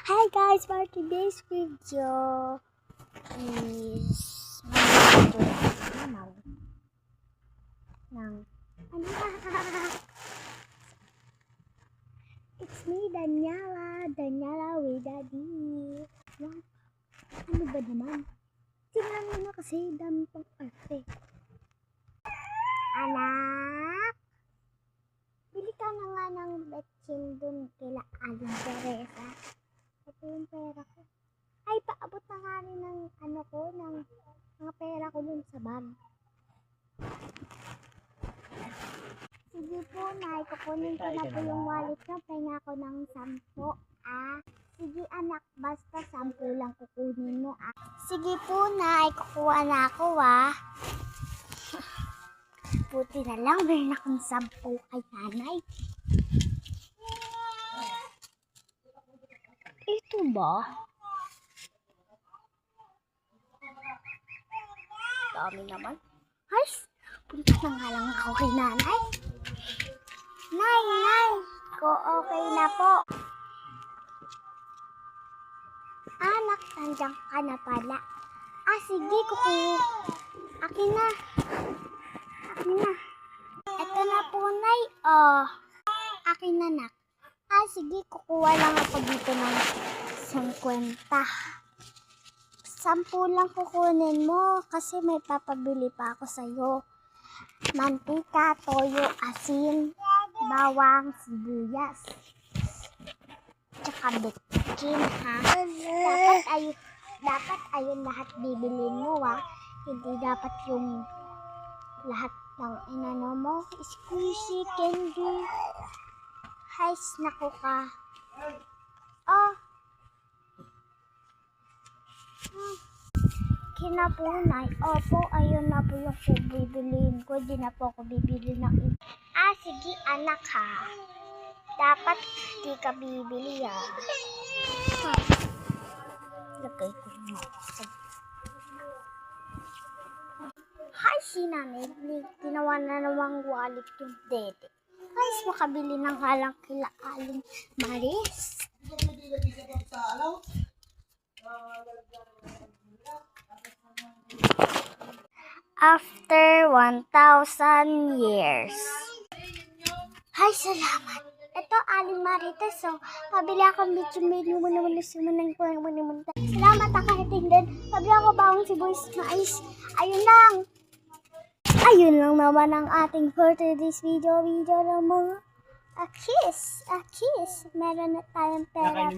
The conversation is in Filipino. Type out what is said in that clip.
Hi guys, for today's video is mag-video ng It's me, Daniela with Daddy. Wow, ano ba naman? Tingnan mo na kasi dami pang arte. Anak, bili ka na nga ng betchin dun kila Aling Teresa. Ito yung pera ko. Ay, paabot na nga rin ng ng mga pera ko dun sa bag. Sige po, Nay, kukunin ko na po yung wallet ko. Pahinga ko ng 10. Sige anak, basta 10 lang kukunin mo. Sige po, Nay, kukuha na ako Buti na lang, meron akong 10 kay nanay. Ito ba? Dami naman. Ay, punta na nga lang ako kay nanay. Nay, okay na po. Anak, nandiyan ka na pala. Sige, Akin na. Ito na po, Nay. Akin na, nak. Sige, kukuha lang ako dito ng 50. 10 lang kukunin mo kasi may papabili pa ako sa'yo. Mantika, toyo, asin, bawang, sibuyas, tsaka betchin, ha? Dapat ayun lahat bibilin mo, Hindi dapat yung lahat ng inano mo. Squishy, candy. Naku ka. Kinapunay. Opo, ayun na po yung bibiliin ko. Di na po ako bibili ng iba. Sige anak, ha. Dapat di ka bibili, Lagay ko na. Si nanay. Ginawa na namang wallet yung dede. Makabili ng halang kila Aling Maris. After 1,000 years. Salamat. Ito, Aling Marites, pabili akong bitchin-bili mo naman na sumunang ko naman. Salamat, akahiting din. Pabili ako bawang sibuyas na ice. Ayun lang naman ang ating for today's video ng mga kiss. Meron na tayong pera.